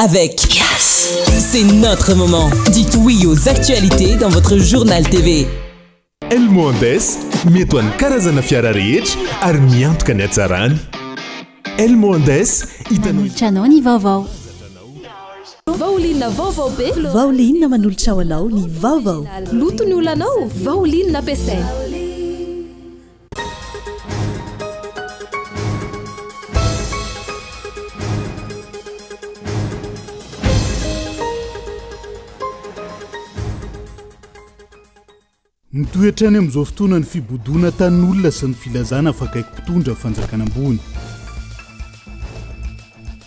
avec Yes. C'est notre moment. Dites oui aux actualités dans votre journal TV. Elmondes mety hoan'ny karazana fiara rehetra ary miantoka ny hatsarany. Elmondes hitanao ny vaovao. Vaolinna vaovao be. Vaolinna manolotra ho anao ny vaovao. Loto ny olanao, vaolinna ampiasaina. Mitoetra any amin'izao fotoana ny fibodona tan'olona sy ny filazana afakaiky mpitondra fanjakana ambony.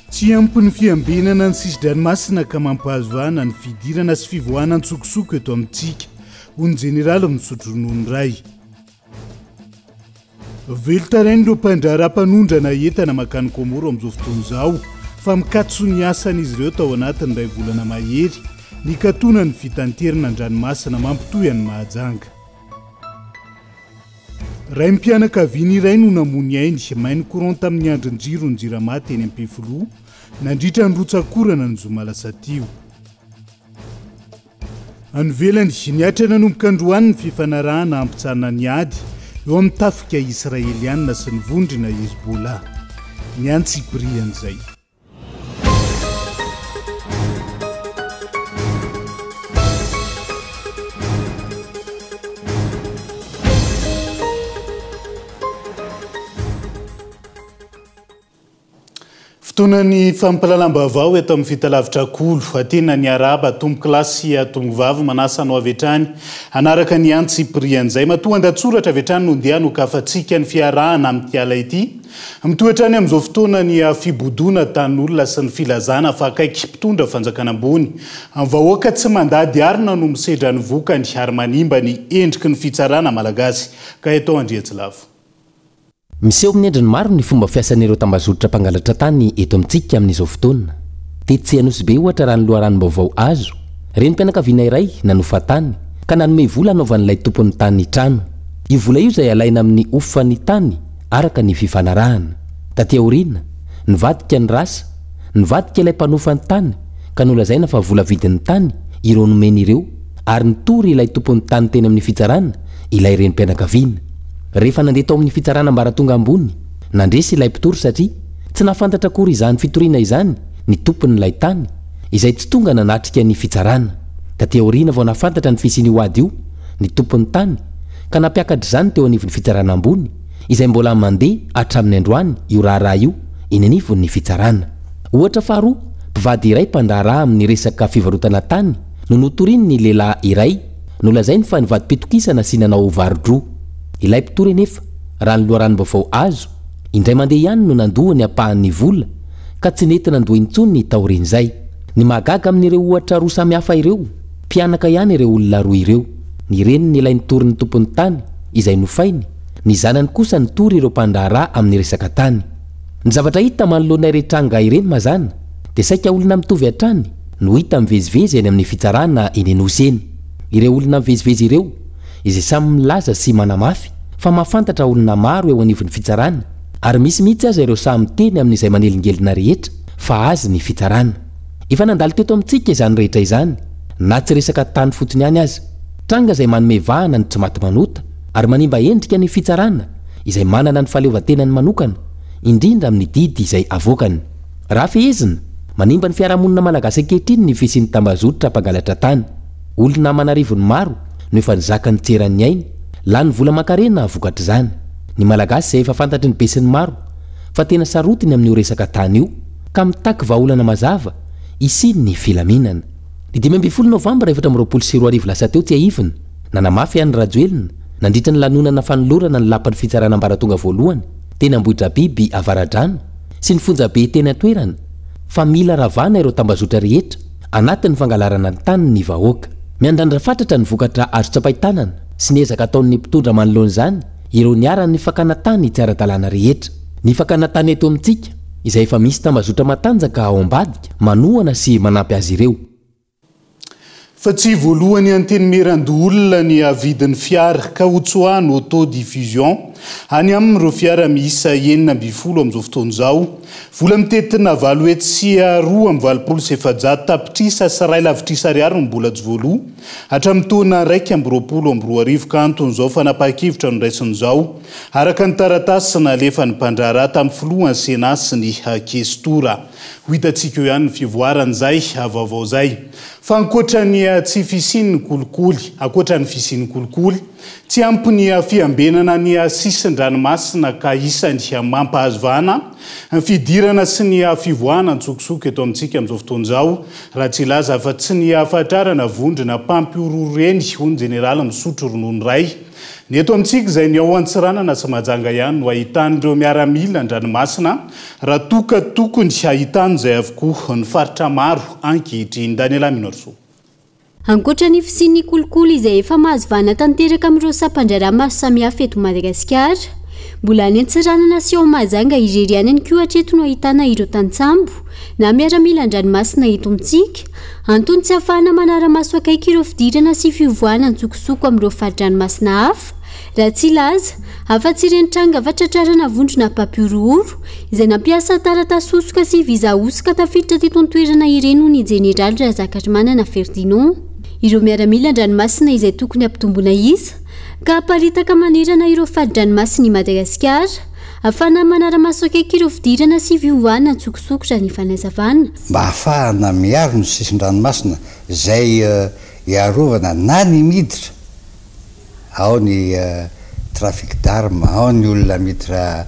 Tsy ampy ny fiambenana ny sisin-dranomasina ka mampahazovana ny fidirana sy fivoahana antsokosoko eto amintsika, hoy ny jeneraly misotro ronono iray. Velotarainy ireo mpandraharapanondrana entana makany Komoro amin'izao fotoana izao, fa mikatso ny asan'izy ireo tao anatin'ny iray volana mahery, ny katona ny fitanterana ny ranomasina mampitohy any Mahajanga. Ray mpianakaviana iray no namony ainy mainy courant tamin'ny andron-jiro ny Jiramaty eny Ampefoloha, nandritra ny rotsakorana ny Zomalasatio. Anovelany niatra nanomboka androany ny fifanarahana ampitsarana ny ady eo amin'ny tafika Israeliana sy ny vondrina Hezbollah. Ny antsiprian'izay. Fotoana ny fampalalam-baovao eto amin'ny fitalavitra kolo, atena ny araba tombo kilasy tombo vavy manasa no avetrany anaraka ny antsiprian'izay matoa andatsoratra avetrany no ndeha no kafatsika ny fiarahana amin'ny tiala ity. Mitoetrany amin'izao fotoana ny fibodona tan'olona sy ny filazana fa akaiky mpitondra fanjakana ambony. Vahoaka tsy mandady arina no misedra ny vokany ary manimba ny endriky ny fitsarana malagasy ka eto Andriatsilavo. Miseho amin'ny endriny maro ny fomba fiasan'ireo tambazotry mpangalatra tany eto amintsika amin'izao fotoana. Tetsy anosy be ohatra raha ny loharanom-baovao azo. Reny mpianakaviana iray nanofa tany ka nanome vola anaovan'ilay tompon'ny tany trano. Io vola io izay alaina amin'ny ofan'ny tany araka ny fifanarahana. Taty aoriana, nivadika ny rasa, nivadika ilay mpanofan'ny tany ka nolazaina fa vola vidin'ny tany ireo nomeny ireo ary nitory ilay tompon'ny tany teny amin'ny fitsarana ilay reny mpianakaviana. Rehefa nandeha tao amin'ny fitsarana mbara tonga ambony, nandresy ilay mpitory satria tsy nafantatra akory izany fitoriana izany ny tompon'ilay tany izay tsy tonga nanatrika ny fitsarana. Taty aoriana vao nafantatra ny fisian'io ady io ny tompon'ny tany ka nampiakatra izany teo anivon'ny fitsarana ambony izay mbola mandeha hatramin'ny androany io raharaha io eny anivon'ny fitsarana. Ohatra faharoa, mpivady iray mpandraharaha amin'ny resaka fivarotana tany no notoriny ny lehilahy iray nolazainy fa nivady-pitokisana sy nanao varodroa. Ilay mpitory nefa raha ny loharanom-baovao azo indray mandeha ihany no nandohany ampahan'ny vola ka tsy nety nandoha intsony ny taorian'izay. Ny mahagaga amin'ireo ohatra roa samihafa ireo, mpianaka ihany ireo olona roa ireo. Ny reniny ilay nitory ny tompon'ny tany izay nofainy, ny zanany kosa nitory ireo mpandraharaha amin'ny resaka tany. Ny zavatra hita manoloana iretranga ireny mazana dia saika olona mitovy hatrany no hita mivezivezy eny amin'ny fitsarana eny Anosy eny. Ireo olona mivezivezy ireo izay samy milaza sy manamafy fa mahafantatra olona maro eo anivon'ny fitsarana ary misy mihitsy aza ireo samy teny amin'izay manelingelina rehetra fa azy ny fitsarana. Efa nandalo teto amintsika izany rehetra izany, na tsy resaka tany fotony ihany aza. Tranga izay manome vahana ny tsy maty manota ary manimba endrika ny fitsarana izay manana ny fahaleovantenany manokana indrindra amin'ny didy izay avoakany. Raha fehezina, manimba ny fiarahamonina malagasy ankehitriny ny fisian'ny tambazotra mpangalatra tany. Olona manarivony maro no efa nizaka ny tseran'ny ainy, lany vola makarena vokatra izany. Ny malagasy izay efa fantatry ny besin'ny maro fa tena sarotiny amin'io resaka tany io ka mitaky vahaolana mazava isiny ny filaminana. Ny 12 Novambra 2024 lasa teo tsy ahivina, nanamafy ihany Rajoelina nandritra ny lanonana fanolorana ny lapan'ny fitsarana ambaratonga voalohany teny Ambohitra Biby Avaradrano sy ny Fonjabe teny Antoerana fa mila ravana ireo tambazotra rehetra anatin'ny fangalarana ny tany ny vahoaka. Miandrandra fatratra ny vokatra azo tsapahitanana sy ny ezaka ataon'ny mpitondra manoloana izany ireo niarany fakana tany tsy ara-dalàna rehetra. Ny fakana tany eto amintsika izay efa misy tambazotra matanjaka ao ambadika manohana sy manampy azy ireo. Fa tsy voalohany anteny merandoolona ny vidin'ny fiara ka Otsoano Auto Diffusion any amin'ireo fiara miisa 9 amin'izao fotoana izao. Vola mitetina 7,2 tapitrisa sy 2,3 ariary no mbola jivolo hatramin'ny taona 1,20 ka anton'izao fanapakivitra nondraisiny izao araka ny taratasy nalefa ny mpandrara tamin'ny filohan'ny Sena sy ny Kestora. Ho hitantsika eo ihany ny fivoaran'izay vaovao izay. Fa ankoatran'ny tsy fisian'ny kolikoly, ankoatran'ny fisian'ny kolikoly, tsy ampy ny fiambenana ny sisin-dranomasina ka isany mampahazovana ny fidirana sy ny fivoahana ntsokosoko eto amintsika amin'izao fotoana izao raha tsy ilaza fa tsy ny ahafantarana vondrona mpampiororeny hono jeneraly misotro ronono ray. Ny eto amintsika izay ny ao an-tsiranana sy majanga ihany no ahitan'ireo miaramila an-dranomasina raha tokony ahitany izay avokoa ny faritra maro ankehitriny. Daniela Minorso. Ankoatra ny fisian'ny kolikoly izay efa mahazovana tanteraka amin'ireo sampandrara maro samihafa eto Madagasikara, mbola any an-tsiranana sy ao majanga irery ihany koa hatreto no ahitana ireo tantsambo na miaramila an-dranomasina eto amintsika antony tsy ahafahana manara-maso akaiky ireo fidirana sy fivoahana ntsokosoko amin'ireo fari-dranomasina hafa raha tsy ilaza afa-tsy ireny tranga vatratrarana vondrona mpampiorohoro izay nampiasa taratasy osoka sy viza osoka tafiditra teto toerana ireny ny jeneraly Razakatrimana Ferdinand. Ireo miaramila an-dranomasina izay tokony ampitomboina isa ka aparitaka manerana ireo fari-dranomasina i Madagasikara ahafahana manara-maso akaiky ireo fidirana sy fivoahana ntsokosoko raha ny fanazavana. Mba ahafahana miaro ny sisin-dranomasina izay iarovana na ny miditra ao ny trafic d'arme, ao ny olona miditra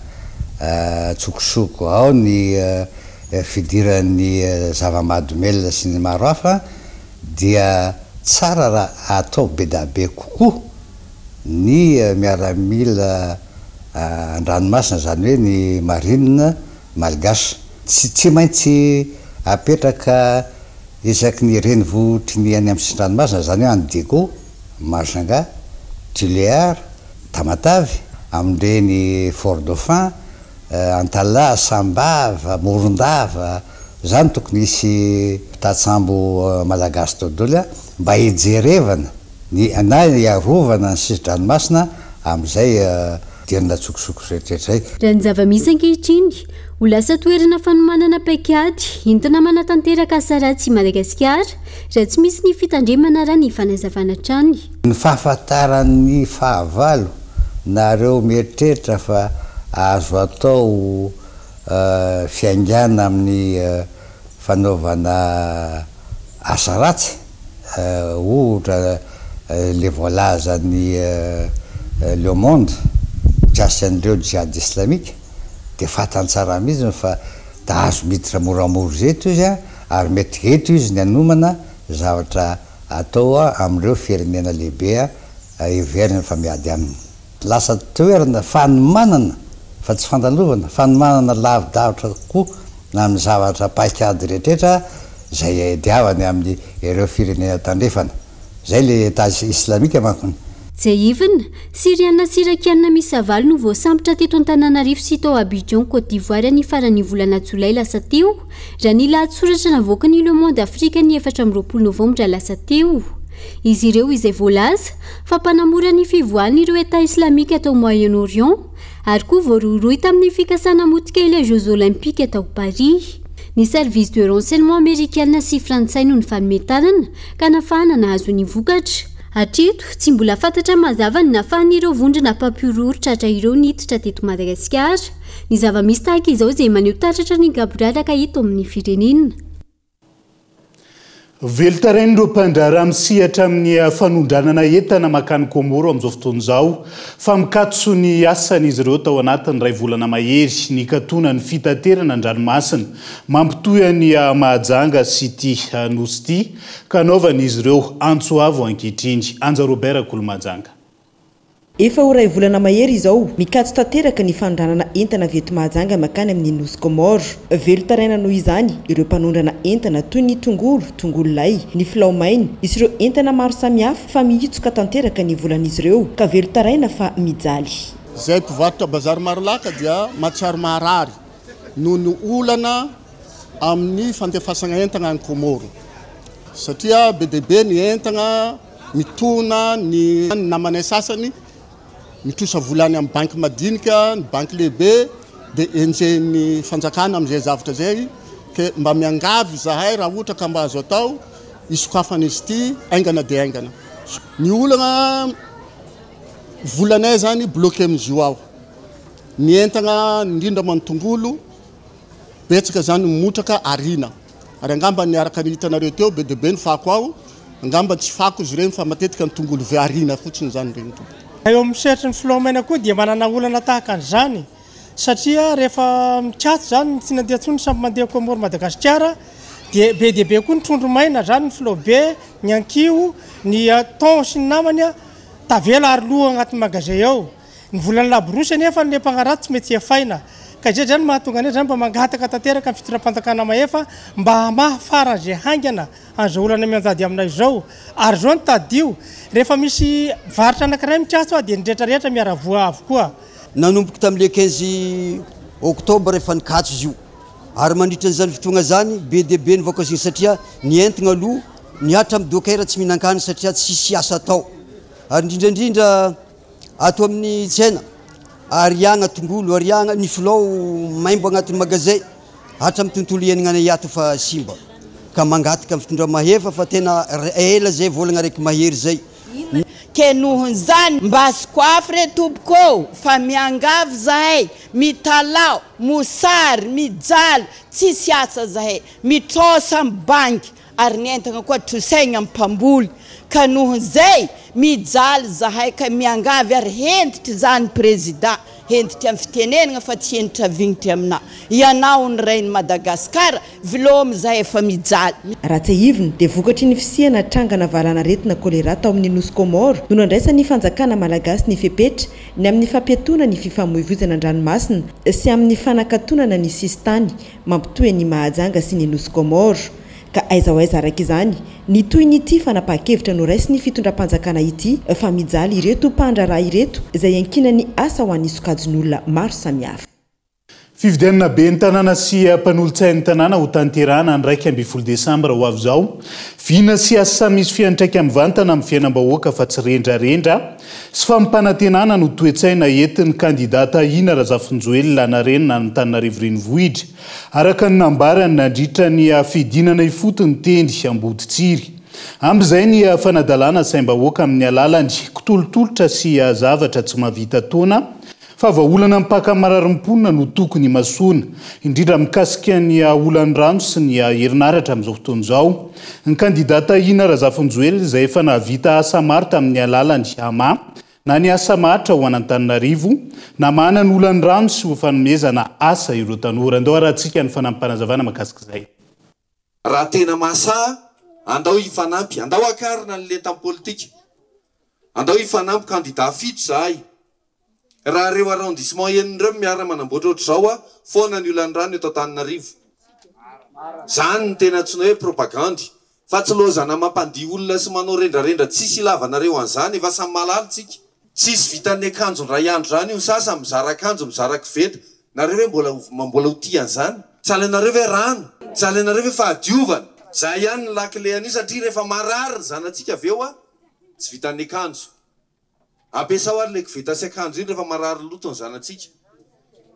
tsokosoko, ao ny fidiran'ny zava-mahadomelona sy ny maro hafa dia tsara raha atao be da be kokoa ny miaramila an-dranomasina zany hoe ny marine malgasy tsy maintsy apetraka isaky ny renivohitry ny any amin'ny sisin-dranomasina zany hoe any Diego, Majanga, Tuléar, Tamatavy, amin'ireny Fort Dauphin, Antala, Sambava, Morondava, zany tokony hisy mpitantsambo malagasy todola mba hijerevana na iarovana ny sisin-dranomasina amin'izay dirana tsokosoko rehetrarehetra zay. Raha ny zava-misy ankehitriny ho lasa toerana fanomanana paikady entina manatanteraka asaratsy i Madagasikara raha tsy misy ny fitandremana raha ny fanazavana trany. Ny fahafantaran'ny fahavalo nareo mieritreritra fa azo atao fiaingana amin'ny fanaovana asaratsy ohatra le voalazan'ny Le Monde jasy an'ireo jihad islamika dia fatantsara mihitsy fa da azo miditra moramora zeto izy ary mety eto izy ny anomana zavatra atao amin'ireo firenena lehibe iverina fa miady aminy. Lasa toerana fanomanana fa tsy fandalovana, fanomanana lavidavitra koa na amin'ny zavatra paikady rehetrarehetra izay diavany amin'ny ireo firenena tandrefana. Zay le État islamika mankony. Jaivina, Siriana sy Irakiana misy avalo no voasambotra teto Antananarivo sy tao Abidjan, Côte d'Ivoire ny farany volana Jolay lasa teo, raha ny lahatsoratra navoaka ny Le Monde Afrika ny 4 Novambra lasa teo. Izy ireo izay voalaza fa mpanamora ny fivoahana ireo État islamika tao Moyen-Orient ary koa voaroroy tamin'ny fikasana motika ilay Jeux Olympiques tao Paris. Ny service de renseignement américain sy frantsay no nifanometanana ka nafahana nahazo ny vokatra. Hatreto tsy mbola fantatra mazava ny nafahan'ireo vondrona mpampiororo tratra ireo niditra teto Madagasikara. Ny zava-misy tahaka izao izay maneho taratra ny gaboraraka eto amin'ny firenena. Velotarain'ireo mpandrara misihatra amin'ny fanondranana entana makany Komoro amin'izao fotoana izao fa mikatso ny asan'izy ireo tao anatin'ny 2 volana mahery ny katonany fitaterana an-dranomasina mampitohy ny Mahajanga sy ty Nosy ty ka anaovan'izy ireo Antsoavo ankehitriny. Anja Robert Kolomajanga. Efa ho 2 volana mahery izao mikatso tanteraka ny fandranana entana avy eto Mahajanga makany amin'ny Nosy Komoro. Velotaraina noho izany ireo mpanondrana entana toy ny tongolo lay, ny filaomaina, isy ireo entana maro samihafa fa mihitsoka tanteraka ny volan'izy ireo ka velotaraina fa mijaly. Zay mpivarotra bazary Marolaka dia matsiaro marary noho ny olana amin'ny fandefasana entana any Komoro satria be dia be ny entana mitona ny namanay sasany mitrosa volany amin'ny banky madinika, ny banky lehibe dia enjeny fanjakana amin'izay zavatra zay ke mba miangavy zahay raha ohatra ka mba azo atao isokafana izy ity aingana dia aingana. Ny olana volanay zany bloqué amin'izio aho. Ny entana indrindra manontongolo betsaka zany motraka arina. Ary angamba ny araka ny hitanareo teo be dia be ny fako aho, angamba tsy fako izy ireny fa matetika ny tongolo ve arina fotsiny zany ireny. Eo amin'ny sehatry ny filaomena koa dia manana olana tahaka an'izany satria rehefa mikatso zany tsy nandeha tsony samby mandeha Komoro Madagasikara dia be koa ny trondro maina zany ny filao be, ny ankio, ny thon sy ny namany tavela ary loha agnaty magasin ao. Ny volany laborosy nefa ny mpagnarato tsy mety efaina. Ka izay zany mahatonga anay zany mba mangataka tanteraka amin'ny fitondram-panjakana mahefa mba hamafara zay haingana an'izao olana mianjady aminay izao. Ary zao ny tadio rehefa misy varitra anankiray mikatso dia ny rehetrarehetra miaravoa avokoa. Nanomboka tamin'ile 15 oktobra efa nikatso izy io ary mandritra n'izany fotoagna zany be dia be ny vocation satria ny entana aloha niatra amin'ny dokera tsy mihinan-kany satria tsisy asa atao. Ary indrindrandrindra ato amin'ny tsena ariagna tongolo, ariagna ny filao maimbo agnatin'ny magazay hatra amin'ny tontolo iainanay ato fa simba ka mangataka amin'ny fitondra mahefa fa tena ela zay volagna araiky mahery zay. Ke nohon zany mba azokoafy re tompoko fa miangavy zahay mitalao mosary mijaly tsisy asa zahay mitrosa amin'ny banky ary ny entana koa trosaigna amin'ny mpamboly ka nohon zay mijaly zahay ka miangavy ary hentitra zany président hentitra amin'ny fitenenana fa tsy hentitra vignitra amina ianao ny rainy Madagasikara vilomy zahay efa mijaly. Ratsaiviny dia vokatry ny fisihana trangana valanaretina kolera tao amin'ny Nosy Komoro no nandraisa ny fanjakana malagasy ny fepetra ny amin'ny fampiatonana ny fifamoivoizana an-dranomasina sy amin'ny fanakatonana ny sistany mampitohy ny Mahajanga sy ny Nosy Komoro. Ka aiza ho aiza araka izany ny toy ny ity fanapa-kevitra no raisy ny fitondram-panjakana ity fa mijaly ireto mpandraraha ireto izay ankina ny asa ho an'ny sokajin'olona maro samihafa. Fividianana be ny tanàna sy mpanolo-tsain'ny tanàna ho tanterahana ny 2 Desambra ho avy izao. Vina sy asa misy fiantraika amin'ny vantana amin'ny fiainam-bahoaka fa tsy rendrarendra sy fampanantenana no toe-tsaina entin'ny kandidata Ina Razafinjoely Lanarenina ny Antananarivo renivohitra araka ny nambarany nandritra ny fidinana ifotony tendy Amboditsiry. Amin'izay ny fanadalana saim-bahoaka amin'ny alalany kitolotolotra sy zavatra tsy mahavita taona fa vaolana mipaka mararym-ponina no tokony masoana indrindra mikasika ny olandrano sy ny herinaratra amin'izao fotoana izao. Ny kandidata Ina Razafinjoely izay efa nahavita asa maro tamin'ny alalany ama na ny asa matra ho an'Antananarivo na manana ny olandrano sy ho fanomezana asa ireo tanora. Andao arahantsika ny fanampanazavana mahakasika izay. Raha tena mahasaha andao hifanampy, andao akarina ny lenta politika, andao hifanampy candidat fito zahay. Raha reo arrondissement enireo miara manamboatra ohatr'izao foana ny olandrano eto Antananarivo. Zany ny tena tsy hoe propagandy fa tsy lozana mampandihy olona sy manao rendrarendra tsisy ilavanareo an'izany efa samy malala tsika. Tsisy vitan'ny akanjo ray andro zany io sasa mizara akanjo mizara koveta nareo hoe mbola hoty an'izany. Tsy alenareo hoe rano, tsy alenareo hoe fahadiovana. Zay ihany ny lakile an'io satria rehefa marary zanatsika avy eo tsy vitan'ny akanjo. Ampiasao ary le koveta sy akanjo iny rehefa marary loto ny zanatsika.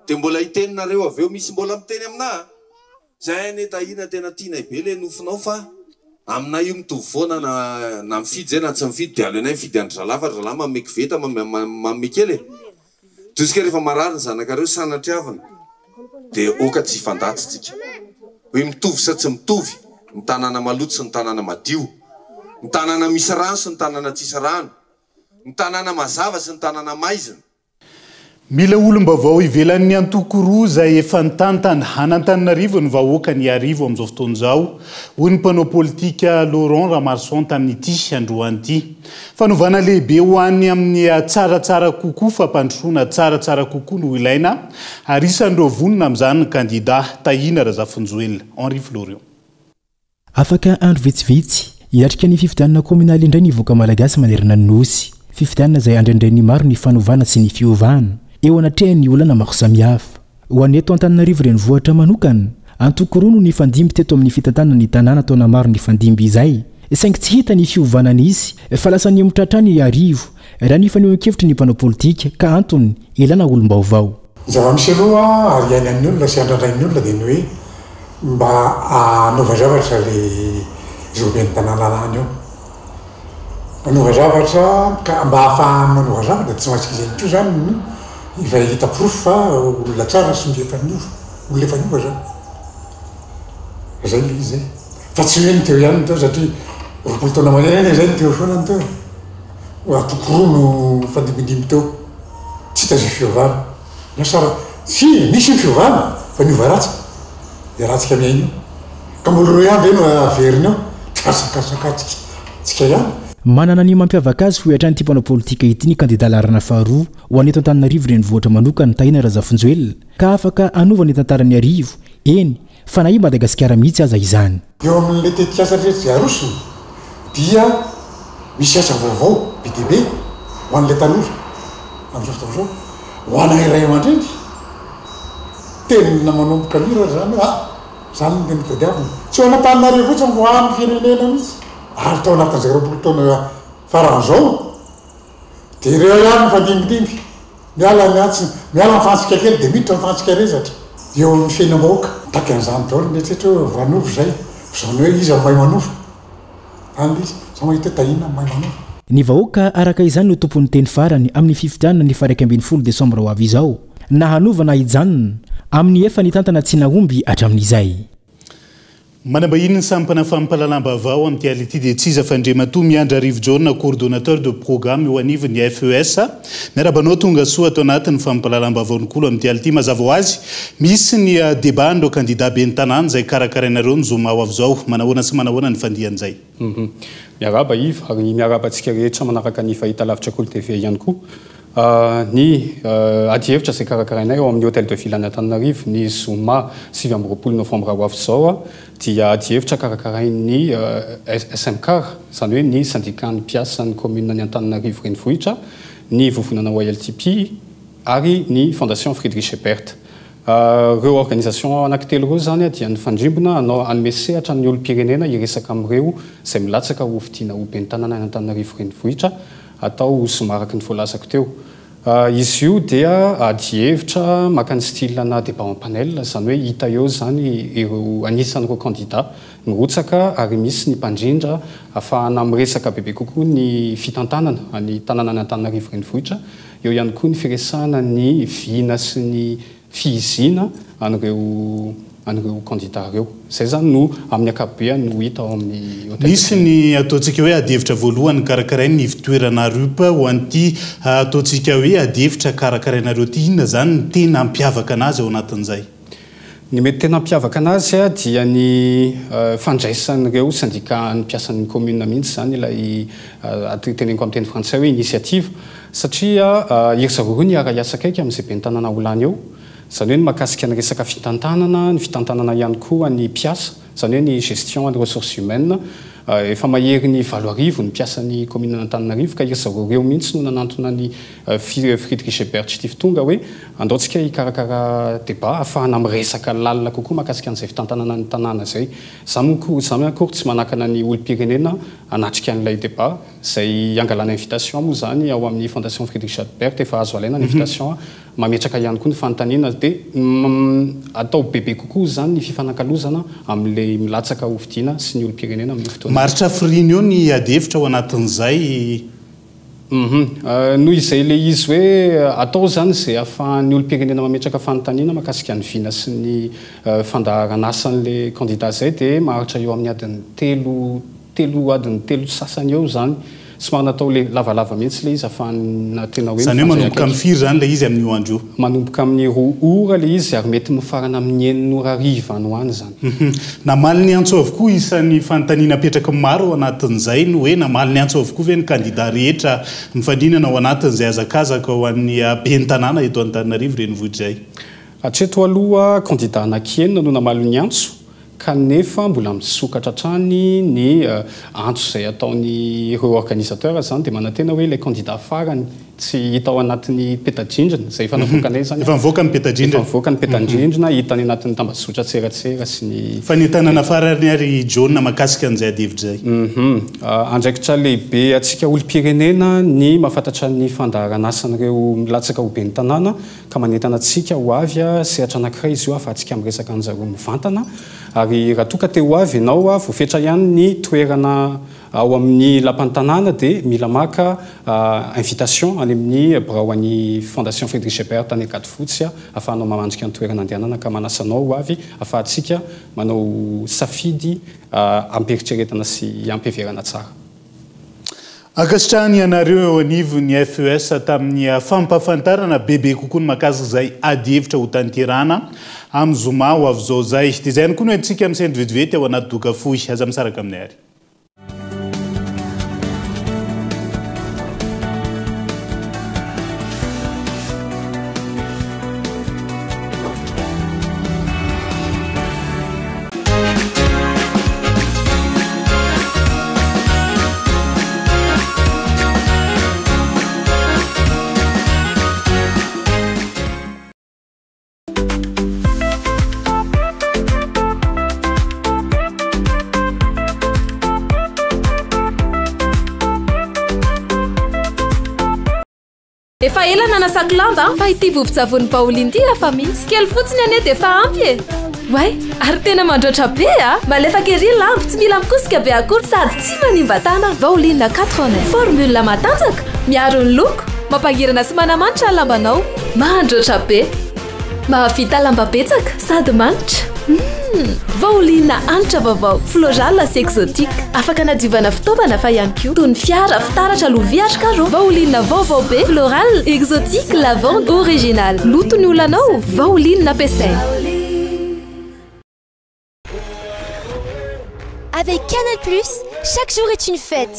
Dia mbola hiteninareo avy eo misy mbola miteny amina. Zay neta Ina tena tianay be le nofinao fa amina io mitovy foana na mifidy zay na tsy mifidy dia alenay mifidy andry zalahy fa zalahy manome koveta manome kely. Toska rehefa marary ny zanakareo sanatriavana dia oka tsy fandatsitsika. Hoe mitovy sa tsy mitovy ny tanàna maloto sy ny tanàna madio, ny tanàna misy rano sy ny tanàna tsisy rano, ny tanàna mazava sy ny tanàna maizina. Mila olom-baovao ivelan'ny antoko roa izay efa nitantana an'Antananarivo ny vahoaka ny arivo amin'izao fotoana izao hoy ny mpanao politika Laurent Ramarson tamin'ity androany ity. Fanovana lehibe ho an'ny amin'ny tsaratsara kokoa fampandrosoana tsaratsara kokoa no ilaina ary isan'ireo vonona amin'izany ny kandidata Ina Razafinjoely Henri Florian. Afaka andro vitsivitsy hiatrika ny fifidianana kominaly indray ny voaka malagasy manerana ny nosy. Fifidianana izay andraindray ny maro ny fanovana sy ny fiovana eo anatrehany olana maro samihafa. Ho an'ny eto Antananarivo renivohitra manokana antoko roa no nifandimby teto amin'ny fitantanana ny tanàna taona maro nifandimby izay saingy tsy hita ny fiovanana izy fa lasa ny mitratrany arivo raha ny fanehoan-kevitry ny mpanao politika ka antony ilana olom-baovao zava-misy aloha ary iainy amin'ny olona sy andrandran'ny olona dia ny hoe mba anaova zavatra le zoben'ny tanànanany eo manova zavatra ka mba ahafahany manova zavatra tsy maintsy izay ko zany efa hita proof fa olona tsara sy ny efa niova olona efa niova zany zay le izy zay fa tsy hoe ny teo ihany teo satria roapolo taona manena zay ny teo foana ny teo atokoroa no fandimindimy teo tsy hita zay fiovana miasara sy misy ny fiovana fa niova ratsy de ratsika miaina io ka molo roa ihany ve no averiny eo tasakasakatsika tsika ihany manana ny mampiavaka azy fohiatrany ty mpanao politika ity ny kandida larana faharoa ho aneto Antananarivo renivohitra manokana Tahina Razafinjoelina ka afaka anova ny tantarany arivo eny fa na i Madagasikara mihitsy aza izany eo amin'le tetika asa rehetra zay arosony dia misy asa vaovao be dia be ho an'le tanora amin'izao fotoana izao ho ana iray aman-dreny tenina manomboka mira zany zany ny teny tadiavina tsy ho anatanareo fotsiny vo amin'ny firenena mihitsy ary tao anatin'izay roapolo taona faran'izao dia ireo ihany fandimidimby miala ny fantsika kely dia miditra mifantsika rezatra eo amin'ny fiainam-bahoaka taky an'izany daholo netrehatra hoe vanovo zay zany hoe izy am'may manova any izy sa mahita tahina am'may manova ny vahoaka araka izany no tompon'ny teny farany amin'ny fifidianana ny faraika ambin'ny 10 desambra ho avy izao na hanovana hijanona amin'ny efa ny tantana tsy naomby hatramin'izay manambahiny ny sampana fampalalam-bavao amin'ny ality dia tsiza fandrematoa miandra Rive Jaune coordonnateur de programme eo anivon'ny FES miarabanao tonga soa atao anatin'ny fampalalam-bavao nykolo amin'ny ality mazava ho azy misy ny débat andro candidat be ny tanàna zay karakarainareo ny zoma ao avy zao manahoana sy manahoana ny fandihan'izay miaraba iva ary miaraba antsika rehetra manaraka ny fahita lavitra Kolo TV ihany koa ny ady hevitra zay karakarainay eo amin'ny hôtel de ville any Antananarivo ny zoma 7 novembre ho avy zao dia ady hevitra karakarain'ny SMK zany hoe ny syndicat ny mpiasa ny commune ny Antananarivo renivohitra ny vovonana OLTP ary ny fondation Friedrich Ebert reo organisation anankitelo reo zany dia ny fandrimbona anao anome sehatra ny olom-pirenena iresaka amin'ireo zay milatsaka ho fidiana ho ben'ny tanàna ny Antananarivo renivohitra atao somaraky ny voalazako teo izy io dia ady hevitra maka ny style na débat en panel zany hoe hita eo zany ireo anisan'ireo candidat mirotsaka ary misy ny mpandrindra ahafahana miresaka bebe kokoa ny fitantanana any tanàna ny Antananarivo renivohitra eo ihany koa ny firesahana ny vina sy ny fihizina an'ireo candidat reo zay zany no amin'ny ankapobeny no hita ao amin'ny hôtel misy ny ataontsika hoe ady hevitra voalohany karakarainy ny fitoerana rupa ho an'ity ataontsika hoe ady hevitra karakarainareo ty inona zany ny tena ampiavaka anazy ao anatin'izay ny mety tena ampiavaka anazy dia ny fandraisan'ireo syndicat ny mpiasan'ny commune mihitsy zany ilay teneniko amin'ny teny frantsay hoe initiative satria iry zareo roa ny ara-iasa akaiky amin'izay be ny tanàna olany eo zany hoe ny mahakasika ny resaka fitantanana ihany koa ny mpiasa zany hoe ny gestion ny ressources humaines efa mahery ny 7 ny mpiasan'ny commune Antananarivo ka iry zareo reo mihitsy no nanantona ny Friedrich Ebert tsy tonga hoe andaontsika hikarakara débat ahafahana miresaka lalina kokoa mahakasika an'izay fitantanana ny tanàna zay zany akory tsy manakana ny olom-pirenena anatrika an'ilay débat zay angalana invitation moa zany ao amin'ny fondation Friedrich Ebert efa azo alaina ny invitation mametraka ihany koa ny fanontaniana dia atao bebe kokoa zany ny fifanankalozana amin'ilay milatsaka ho fidiana sy ny olom-pirenena amin'ny fotoana maritra firiny eo ny ady hevitra ao anatin'izay noho izay le izy hoe atao zany zay ahafahan'ny olom-pirenena mametraka fanontaniana mahakasika ny vina sy ny fandaharan'asan'le candidat zay dia maharitra eo amin'ny adiny telo sasany eo zany somary natao le lavalava mihitsy le izy ahafahana tena hoe zany hoe manomboka amin'ny firy zany le izy amin'ny io andro io manomboka amin'ny 2 ora le izy ary mety mifarana amin'ny 9 ora ariva any ho any zany namaly ny antso avokoa isan'ny fanontaniana apetraka maro ao anatin'izay no hoe namaly ny antso avokoa ve ny candidat rehetra mifandrinana ao anatin'izay azakazaka ho an'ny be ny tanàna eto Antananarivo renivohitra zay hatreto aloha candidat anankienina no namaly ny antso kanefa mbola misokatra trany ny antso izay ataony ireo organisateur zany dia manantena hoe le candidat farany tsy hita ao anatin'ny petadrindrina zay fanavoakanay zany efa mivoaka ny petadrindrina mivoaka ny petadrindrina hitany anatin'ny tambazotra tseratsera sy ny fanentanana farany ary jaune makasika an'izay adihevitra zay andraikitra lehibe atsika olo-pirenena ny mahafantatra ny fandaharan'asan'ireo milatsaka ho ben'ny tanàna ka manentana atsika ho avy sehatra anankiray izy io afa atsika miresaka an'zareo mivantana ary raha toka teo avy ianao voafetra ihany ny toerana ao amin'ny lapan'ny tanàna dia mila maka invitation any amin'ny birao an'ny fondation Frédéric Schebert tany Akady Fotsy afahanao mamandrika ny toerana andehanana ka manasanao ho avy afahantsika manao safidy amperitreretana sy ampiheverana tsara. Akasitrahany ianareo eo anivon'ny FES tamin'ny fampafantarana bebe kokoa ny mahakasika izay adihevitra ho tanterana amin'ny zoma ho avy izao zay dia izay ihany koa no antsika amin'ny sendry vetivety ao anaty doka fohy aza misaraka aminay ary. Efa ela nanasako lamba fa ity vovon-tsavony Pauline ity afa mihitsy kely fotsiny ane dia efa ampy e. Way, ary tena mandroatra be malefaka ery lamba tsy mila mikosika be akory sady tsy manimba tana. Pauline 80 formule matanjaka miaro ny loko mampangirana sy manamanitra ny lambanao mandroatra be mahavita lamba betsaka sady manitra. Pauline anitra vaovao floral sy exotique afaka nadiovana fitaovana fa ihany koa toy ny fiara fitaratra lovia karo. Pauline vaovao be floral exotique lavande original loto ny olanao Pauline nampiasaina. Avec Canal+, chaque jour est une fête.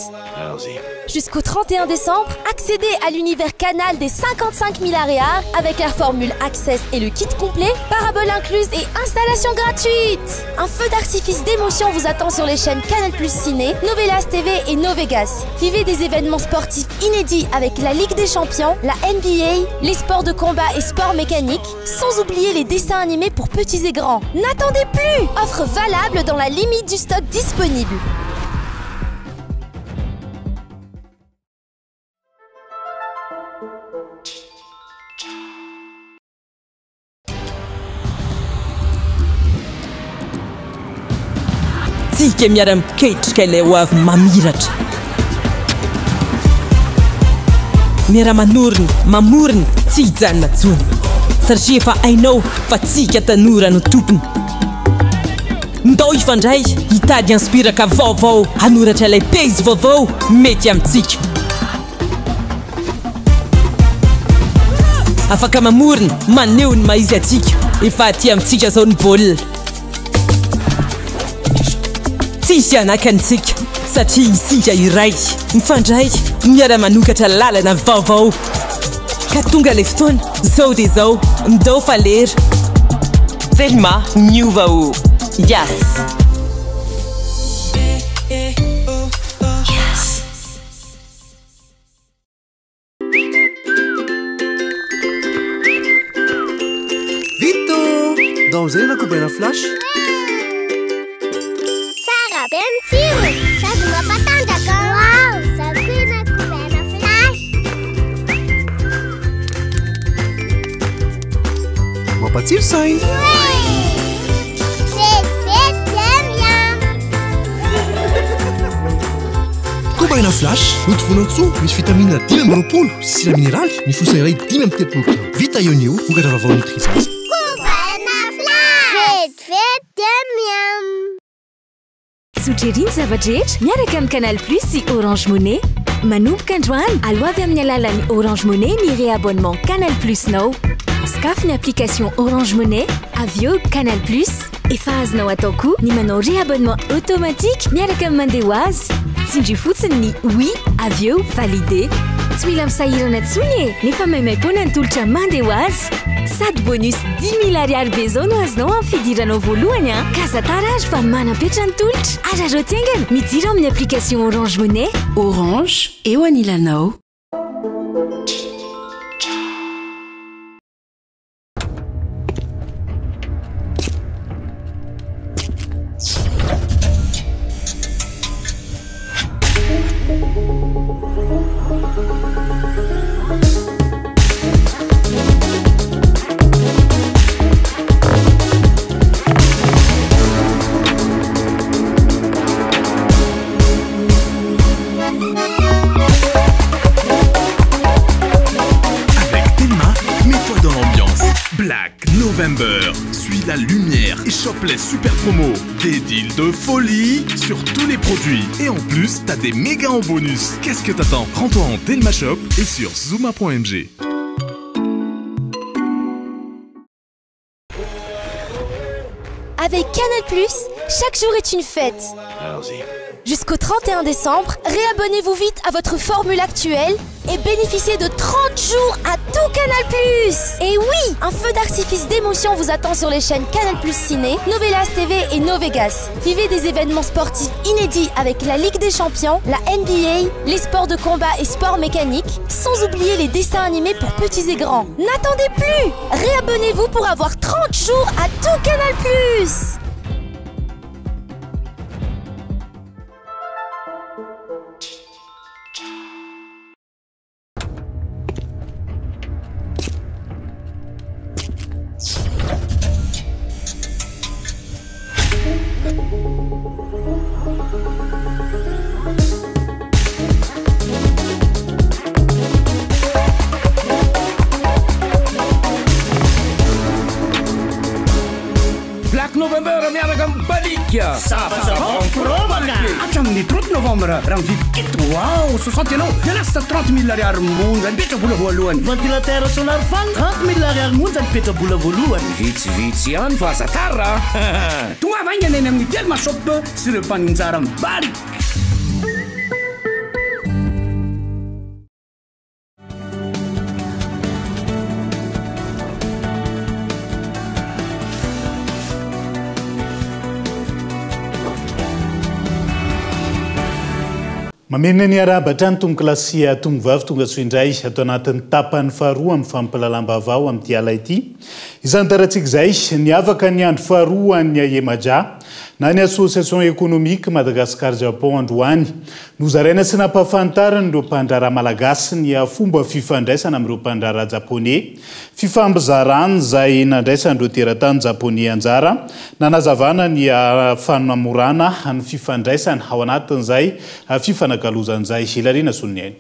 Jusqu'au 31 décembre, accédez à l'univers Canal des 55 000 aréas avec la formule Access et le kit complet, parabole incluse et installation gratuite. Un feu d'artifice d'émotion vous attend sur les chaînes Canal+, Ciné, Novelas TV et Novegas. Vivez des événements sportifs inédits avec la Ligue des Champions, la NBA, les sports de combat et sports mécaniques, sans oublier les dessins animés pour petits et grands. N'attendez plus! Offre valable dans la limite du stock disponible. Tsika miara-miketrika ilay ho avy mamiratra miara-manoriny mamoriny tsy hijanona tsony satria efa hainao fa tsika tanora no tompony. Ndao ifandray hitady inspiraka vaovao hanoratra ilay pejy vaovao mety amintsika. Afaka mamoriny maneho ny maizy atsika efa aty amintsika zao ny baolina. Tsisy anakantsika satria isika iray mifandray miara-manokatra lalana vaovao ka tonga le fotoana zao dia zao ndao falera Thelma miova o Yes. Vito! Daon'izay na kobaina flash? Sara be mitsiro sady mampatanjaka. Wow, sady koa na kobaina flash. Mampatsiro sainy. Kobaina flash notovonantsoa misy vitamine 5 sira mineraly mifosa iray 5 vita ionio vokatra vaovao nutrisance. Kobaina flash vety miam. Sotririny zavadrehetra miaraka amin'ny Canal+ sy Orange Money. Manomboka androany aloavy amin'ny alalan'ny Orange Money ny réabonnement Canal+ nao. Skafy ny application Orange Money, avio Canal+, efa azonao atao koa ny manao réabonnement automatique miaraka amin'ny mandeha ho azy. Tsindry fotsiny ny oui, avio, validé. tsy mila misahirana tsony e nefa maimaimpoana ny tolotra mandeha ho azy sady bonus 10 000 ariary be zao no azonao amin'ny fidiranao voalohany a kazatara azy fa manapetra ny tolotra arareo tiangana midira amin'ny application Orange Money. Orange eo anilanao. Suis la lumière et chope les super promos. Des deals de folie sur tous les produits. Et en plus, t'as des méga en bonus. Qu'est-ce que t'attends? Rends-toi en Telma Shop et sur Zuma.mg. Avec Canal+, chaque jour est une fête. Allons-y. Jusqu'au 31 décembre, réabonnez-vous vite à votre formule actuelle et bénéficiez de 30 jours à tout Canal+. Et oui, un feu d'artifice d'émotion vous attend sur les chaînes Canal+, Ciné, Novelas TV et Novegas. Vivez des événements sportifs inédits avec la Ligue des Champions, la NBA, les sports de combat et sports mécaniques, sans oublier les dessins animés pour petits et grands. N'attendez plus! Réabonnez-vous pour avoir 30 jours à tout Canal+. November miaraka amin'ny balika Savon promaka hatramin'ny 30 novembre raha mividy kit wow 60 ianao dia lasa 30 000 ariary monja nipetra vola voalohany ventilateur solar fan 30 000 ariary monja nipetra vola voalohany vitsivitsy ihany fa azatara tonga vaingana eny amin'ny Telma Shop sy ireo mpaninjara mibalika Mamena ny arabatra ny tomboklasia tombovavy tonga soindray atao anatin'ny tapany faharoa amin'ny fampalalam-baovao amin'ny ala ity. Izany taratsika izay niavaka ny andro faharoa ny Emaja na ny Association économique Madagascar-Japon androany. Nozaraina sy nampahafantarana ireo mpandrara malagasy ny fomba fifandraisana amin'ireo mpandrara japonais. Fifambizarana izay nandraisan'ireo teratany japonais anjara. Nanazavana ny fanamorana ny fifandraisana ao anatin'izay fifanankalozan'izay Hilarina Solniainy.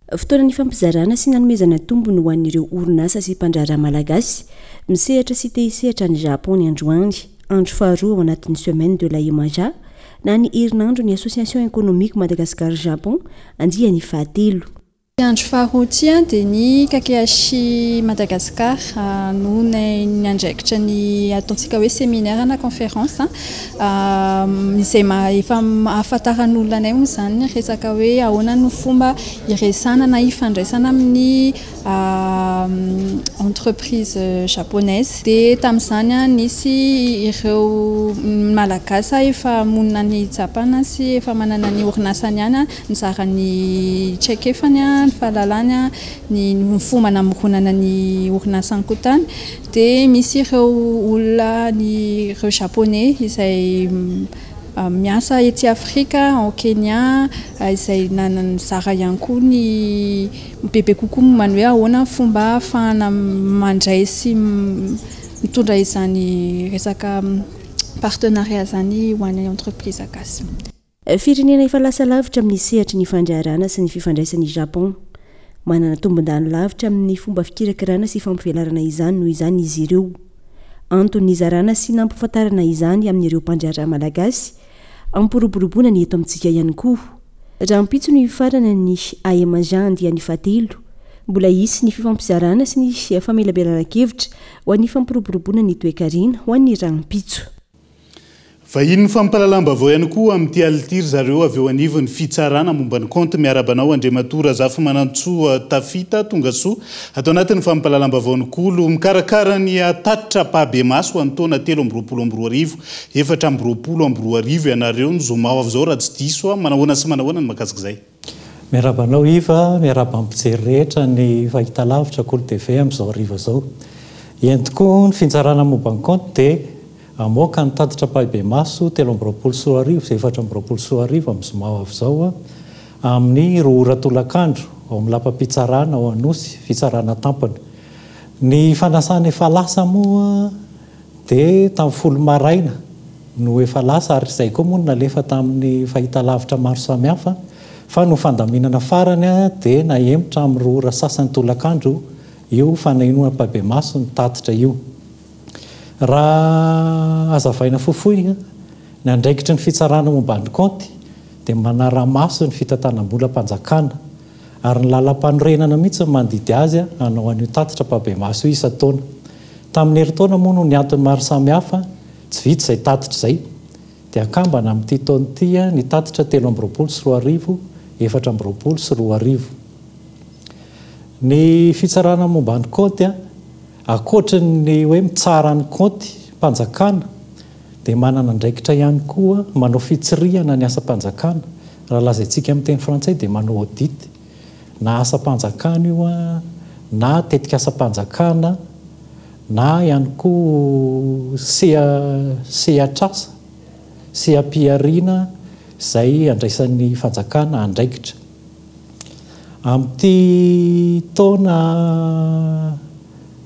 Fotoana ny fampizarana sy nanomezana tombony ho an'ireo orinasa sy mpandrara malagasy misehatra sy te-hisehatra ny Japon ny androany andro faharoa ao anatin'ny semaine de la Emaja na ny herinandro ny Association économique Madagascar-Japon andiany fahatelo. Andro faharoa dia ny Kakehashi Madagascar no ny andraikitra ny ataontsika hoe séminaire na conférence izay efa ahafantaran'olona anay moa izany resaka hoe ahoana no fomba iresana na ifandraisana amin'ny entreprise japonaise dia tamin'izany nisy ireo malagasy efa monina ny japana sy efa manana ny orinasany ihany nizara ny tsekefany fahalalana ny fomba namoronana ny orinasany kotany dia misy ireo olona ny ireo japonais izay miasa ety Afrika en Kenya izay nanizara ihany koa ny bebe kokoa momba ny hoe ahoana fomba ahafahana mandray sy mitondra izany resaka partenariat zany ho an'ny entreprise gasy. Firenena efa lasa lavitra amin'ny sehatry ny fandrarana sy ny fifandraisan'ny Japon. Manana tombon-dany lavitra amin'ny fomba fikirakirana sy fampivelarana izany noho izany izy ireo. Antony nizarana sy nampafantarana izany amin'ireo mpandrara malagasy ampiroboroboana ny eto amintsika ihany koa. Raha mpitso ny farana ny Emaja andiany fahatelo. Mbola hisy ny fifampizarana sy ny famelabelaran-kevitra ho an'ny fampiroboroboana ny toe-karina ho an'ny raha mpitso. Vahiny fampalalam-bavao ihany koa amin'ity alitiry zareo avy eo anivon'ny fitsarana momba ny compte miarabanao Andriamatora Zafy Manantsoa Tafita Tongasoa atao anatin'ny fampalalam-bavaon'olo mikarakara ny tatitra Pabemaso ho an'ny taona 2024 420 ianareo ny zomao avy zao raha tsy diso manahoana sy manahoana ny mahakasika izay. Miarabanao Iva, miarabam-pijery rehetra ny fahitalavitra Kolo TV amin'izao hariva izao. Eny tokoa ny fitsarana momba ny compte dia amoaka ny tatitra Pabemaso 320 sy 420 amin'ny zomao avy izao amin'ny roa ora tolakandro ao amin'ny lapam-pitsarana ao Anosy fitsarana tampony. Ny fanasana efa lasa moa dia tamin'ny folo maraina no efa lasa ary izay koa moa nalefa tamin'ny fahitalavitra maro samihafa fa no fandaminana farany dia nahemotra amin'ny roa ora sasany tolakandro io fanainoana Pabemaso ny tatitra io. Raha azavaina fofoy ny andraikitry ny fitsarana momba ny compte dia manara-maso ny fitantanam-bolam-panjakana ary ny lalam-panorenana mihitsy mandidy azy hanao an'io tatitra Pabemaso isa-taona. Tamin'ny herintaona moa no ny antony maro samihafa tsy vitsy izay tatitra izay dia akambana amin'ity taona ity ny tatitra 320 sy 420 sy 20. Ny fitsarana momba ny compte akoatra ny hoe mitsara ny compte mpanjakana dia manana andraikitra ihany koa manao fitsirihana ny asa-panjakana. Raha lazaintsika amin'ny teny frantsay dia manao audit na asa-panjakana io na tetika asa-panjakana na ihany koa sehatrasa sehampiariana izay andraisan'ny fanjakana andraikitra. Amin'ity taona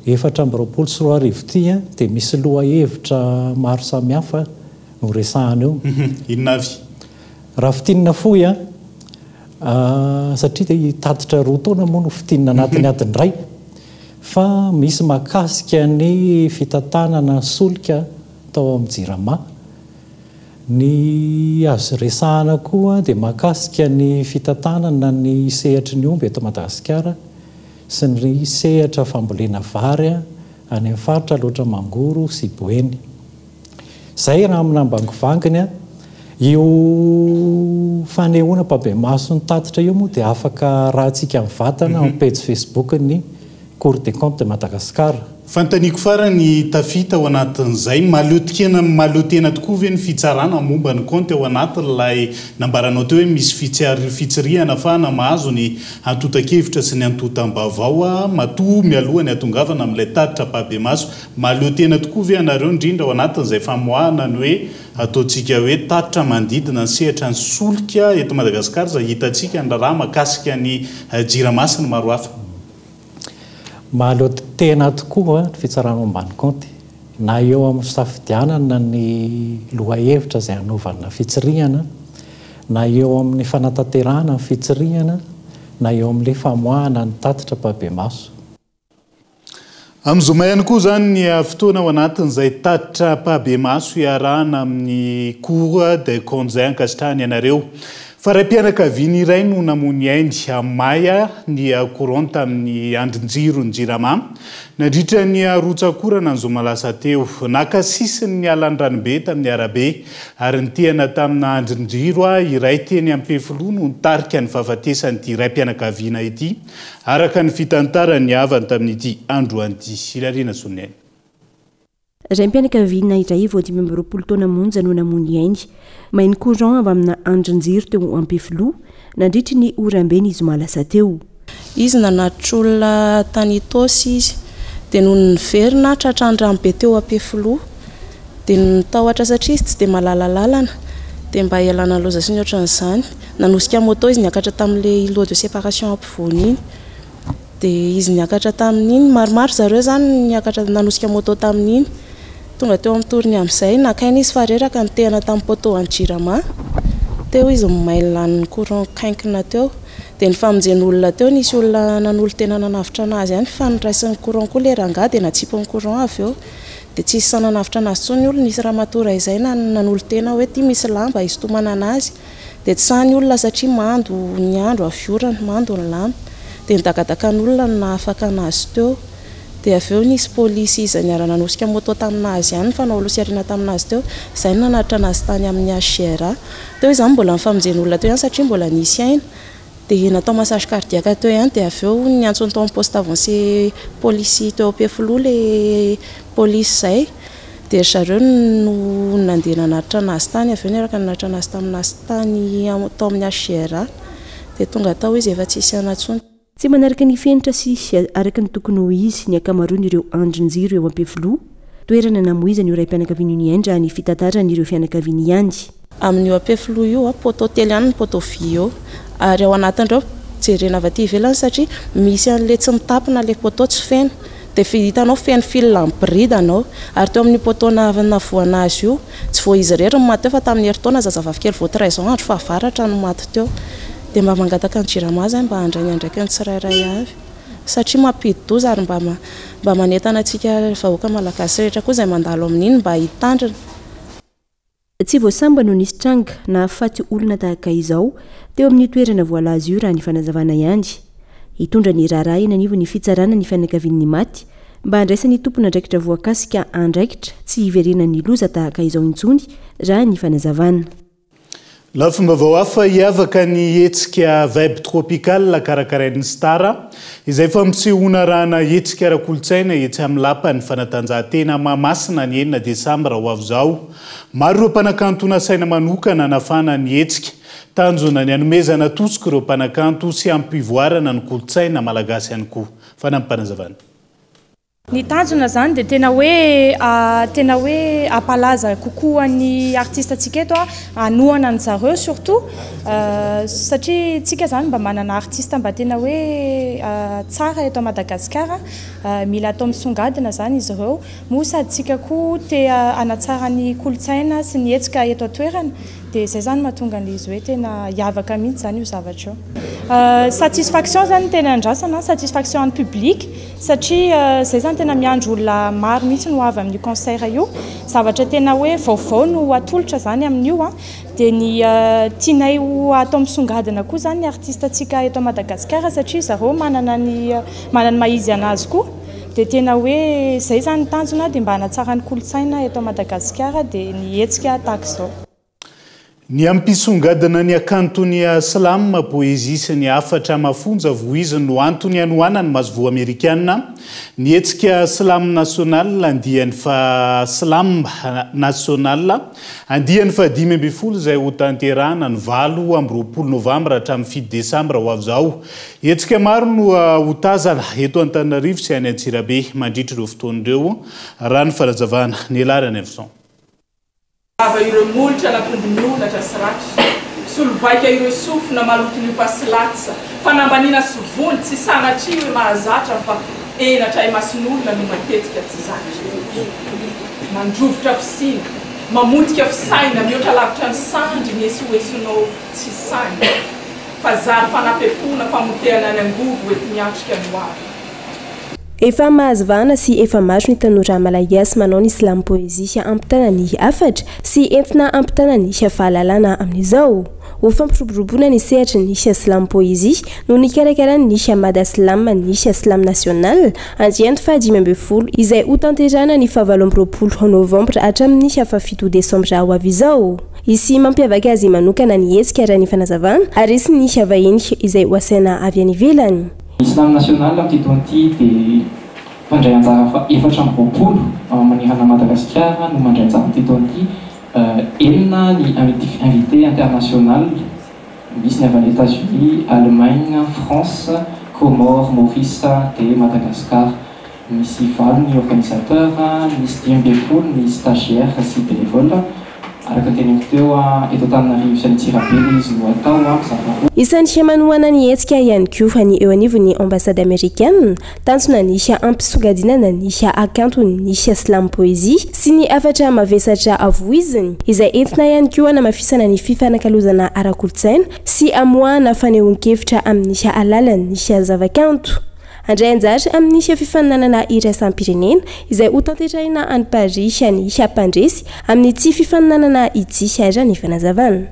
420 sy 20 ity dia misy lohahevitra maro samihafa no resahana eo. Inona avy? Raha fitinina fohy satria dia tatitra roa taona moa no fitinina anatiny adiny iray fa misy mahakasika ny fitantanana solika tao amin'ny Jirama. Ny azo resahana koa dia mahakasika ny fitantanana ny sehatry ny omby eto Madagasikara sy ny sehatra fambolena vary any amin'ny faritra loatra Mangoro sy Boeny. Izay raha amin'ny ambangovanginy io fanehoana Pabemaso ny tatitra io moa dia afaka rahantsika amin'ny vatana amin'ny page Facebook ny Cour des comptes de Madagascar. Fantaniako farany Tafita ao anatin'izay maleo tena tokoa ve ny fitsarana momba ny compte ao anatin'ilay nambaranao teo hoe misy fitsirihana fa na mahazo ny antotan-kevitra sy ny antotam-bavao matoa mialohany atongavana amin'ilay tatitra Pabemaso. Maleo tena tokoa ve ianareo indrindra ao anatin'izay famoahana ny hoe ataontsika hoe tatitra manodidina ny sehatra ny solika eto Madagasikara izay hitantsika ny raha mahakasika ny Jirama sy ny maro hafa. Maleo tena tokoa ny fitsarana momba ny compte na eo amin'ny fisafidianana ny lohahevitra izay hanaovana fitsirihana na eo amin'ny fanatanterahana ny fitsirihana na eo amin'ilay famoahana ny tatitra Pabemaso. Amin'izao ihany koa izany ny fotoana ao anatin'izay tatitra Pabemaso iarahana amin'ny Cour des comptes izay ankasitrahany ianareo. Fa ray mpianakaviana iray no namony ainy amaya ny courant tamin'ny andrin-jiro ny Jirama nandritra ny rotsakorana ny zomalasa teo nakasisiny ny alan-dranobe tamin'ny arabe ary nitehana tamina andrin-jiro iray teny Ampefilo no nitarika ny fahafatesanyity ray mpianakaviana ity araka ny fitantarany avany tamin'ity andro anty Ilarina Soneny. Raim-pianakaviana iray vao 20 taona monja no namony ainy mainy courant avy amina andrin-jiro teo Ampefilo nandritry ny orambe ny zomalasa teo. Izy nanatr'olona tany Tosy izy dia no niverina tratran-dranobe teo Ampefilo dia nitahotra satria izy tsy dia malalalalana dia mba hialana loza sy ny ohatran'izany nanosika moto izy niakatra tamin'ilay lot de séparation ampovoany iny dia izy niakatra tamin'iny maromaro zareo izany niakatra nanosika moto tamin'iny tonga teo amin'ny toriny amin'izay nakaina izy fa reraka nitehana tamin'ny poto any Jirama teo izy mailana ny courant kaikina teo dia ny famonjeny olona teo nisy olona nanolo tena nanavitra anazy ihany fa niraisin'ny courant koa le rangahy dia natsipo ny courant avy eo dia tsisy sananavitra anazy tsony olona nisy ramatora izay nanolo tena hoe ty misy lamba izotomana anazy dia tsy sahany olona satria mando ny andro afiorana mando ny lamba dia nidakadakan'olona no nahafaka anazy teo dia avy eo nisy polisy izy niarana anosika moto taminazy ihany fanao aloha sy ariana taminazy teo izay nanaritra anazy tany amin'ny HCR teo izy zany mbola mifamonjeny olona teo ihany satria mbola nisy aina dia natao massage cardiaque teo ihany dia avy eo niantsony tao amin'ny poste avancé polisy teo Ampefiloha le polisy zay dia zareo no nandeha nanaritra anazy tany avy eo niaraka nanaritra anazy taminazy tany tao amin'ny HCR dia tonga tao izy efa tsisy anatsony. Tsy manaraka ny fenitra sisy araka ny tokony ho izy ny akamaroany ireo andrin-jiro eo Ampefiloha toerana namoizany io raim-pianakaviana ny endra ny fitatarany ireo fianakaviana ihany. Amin'io Ampefiloha io poto tely ihany ny poto vy eo ary ao anatin'ireo jerena avy aty ivelany satria misy an'le tsy mitapina le poto tsy feno dia hitanao feno fil bride anao ary teo amin'ny potona navoana azy io tsy vao izy rery ny maty teo fa tamin'ny heritaona zazavavikely vao 13 andro fa avaratra ny maty teo dia mba mangataka ny jirama zany mba handray ny andraiky ny tsirairay avy satria mampidi-doza ary mba manentana antsika vahoaka malagasy rehetra koa izay mandalo amin'iny mba hitandrina. Tsy voasamba no nisy tranga na afaty olona tahaka izao teo amin'ny toerana voalazy io raha ny fanazavana ihany. Hitondra ny raharaha eny anivony fitsarana ny fianakavian'ny maty mba handraisany tompona andraikitra voakasika andraikitra tsy hiverena ny loza tahaka izao intsony raha ny fanazavana. Lafomba vao hafa hiavaka ny hetsika vibe tropical karakarain'ny Star izay fampisehoana rahana hetsika ara-kolotsaina etsy amin'ny lapany fanatanjahantena Mahamasina ny 9 Desambra ho avy izao. Maro ireo mpanakanto nasaina manokana nafana ny hetsika tanjona ny anomezana tosika ireo mpanakanto sy ampivoarana ny kolotsaina malagasy ihany koa. Fanampanazavana. Ny tanjona zany dia tena hoe apalaza kokoa ny artiste atsika eto anohana ny zareo surtout satria tsika zany mba manana artiste mba tena hoe tsara eto Madagasikara mila atao misongadina zany izy ireo mo sady tsika koa te anatsara ny kolotsaina sy ny hetsika eto atoerana dia zay zany mahatonga an'izy hoe tena hiavaka mihitsy zany io zavatra io. Satisfaction zany tena andrasana satisfaction an'ny public satria zay zany tena miandro olona maro mihitsy no avy amin'ny concert io zavatra tena hoe vaovao no atolotra zany amin'io dia ny tianay ho atao misongadina koa zany ny artiste atsika eto Madagasikara satria zareo manana mahizy anazy koa dia tena hoe zay zany tanjona dia mba hanatsara ny kolotsaina eto Madagasikara dia ny hetsika tahaka izao. Ny ampisongadina ny akantony slam poésie sy ny afatra mafonja voiziny no antony anohanany mazovo Amerikana ny hetsika slam national andiany fa slam national andiany fa 5 izay ho tanterahana ny 7 Novambra hatramin'ny 7 Desambra ho avy izao. Hetsika maro no hotazana eto Antananarivo sy any Antsirabe mandritra ireo fotoan'ireo raha ny fanazavana ny alarany Evson. Ava ireo molotra anampondiny olatra sy ratra solovaika ireo sofina malotony pasilatsa fanambanina sy vony tsy sanatria hoe mahazatra fa enatra masin'olona no matetika tsy zatra mandrovotra fisina mamotika fisaina mihoatra lavitra ny sandry nesy hoesonao tsy saina fa zary fanapepona famotehana any angovo ety miatrika ny hoavy. Efa mahazavana sy efa maro ny tanora malagasy manao ny slam poésie ampitana ny afatra sy entina ampitana ny fahalalana amin'izao. Ho fampiroboroboana ny sehatra ny slam poésie no nikarakarana ny chamada slam ny slam national andiany fa 15 izay ho tanterana ny 17 Novambra hatramin'ny 7 Desambra ho avy izao. Izy mampiavaka azy manokana ny hetsika raha ny fanazavana ary sy ny vahiny izay ho asaina avy any ivelany. Islam national am'ty dia mandray anjara fa 7 manirana Madagasikara no mandray anjara am'ty enina ny invité international misy ny avy any États-Unis, Allemagne, France, Comores, Maurice dia Madagasikara. Misy 20 ny organisateur, misy 12 ny stagiaire sy bénévole. Araka teneniko teo eto Antananarivo sy Antsirabe izy no atao isan'ny manohana ny hetsika ihany koa ny eo anivon'ny ambassade américaine tanjona ny ampisongadinana ny akantony ny slam poésie sy ny afatra mavesatra avoiziny izay entina ihany koa namafisana ny fifanakalozana ara-kolotsaina sy amoahana fanehoan-kevitra amin'ny alalany zavakanto. Andray anjara amin'ny fifaninanana iraisam-pirenena izay ho tanterahina any Paris ny mpandresy amin'ny tsy fifaninanana itsy raha ny fanazavana.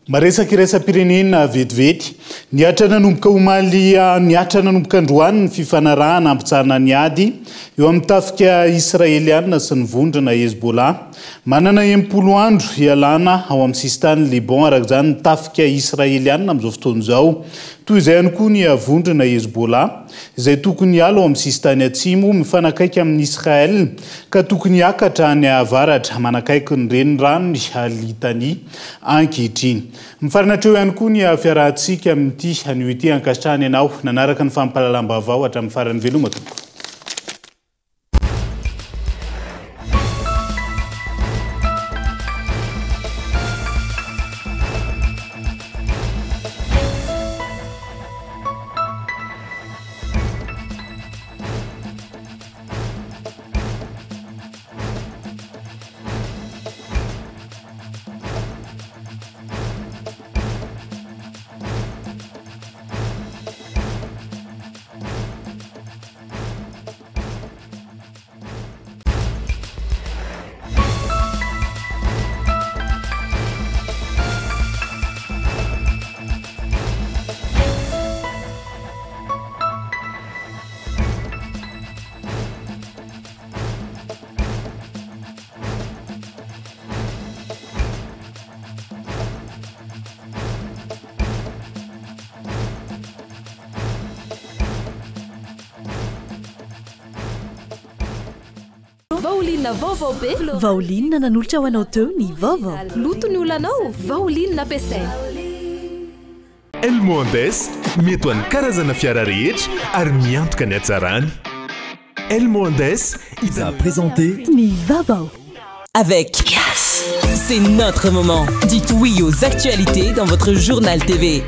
maresaky iresa-pirenena vetivety niatra nanomboka Omalia niatra nanomboka androany ny fifanarahana ampitsarana ny ady eo amin'ny tafika israeliana sy ny vondrona Hezbollah manana 80 andro ialana ao amin'ny sistany Liban araka izany ny tafika israeliana amin'izao fotoana izao toy izay ihany koa ny vondrona Hezbollah izay tokony hiala ao amin'ny sistany atsimo mifanakaiky amin'ny Israel ka tokony hiakatra any avaratra manakaiky ny renirano ny Litany ankehitriny. Mifarana treo ihany koa ny fiarahantsika amin'ity anio ity ankasitrahany ianao nanaraka ny fampahalalam-baovao hatramin'ny farany veloma tompoko. Vaolinina vaovao be. Vaolinina nanolotra ho anao teo ny vaovao. Loto ny olanao, vaolinina ampiasaina. Elmondes mety ho an'ny karazana fiara rehetra ary miantoka ny hatsarany. Elmondes il a présenté ny vaovao. Avec Yes, c'est notre moment. Dites oui aux actualités dans votre journal TV.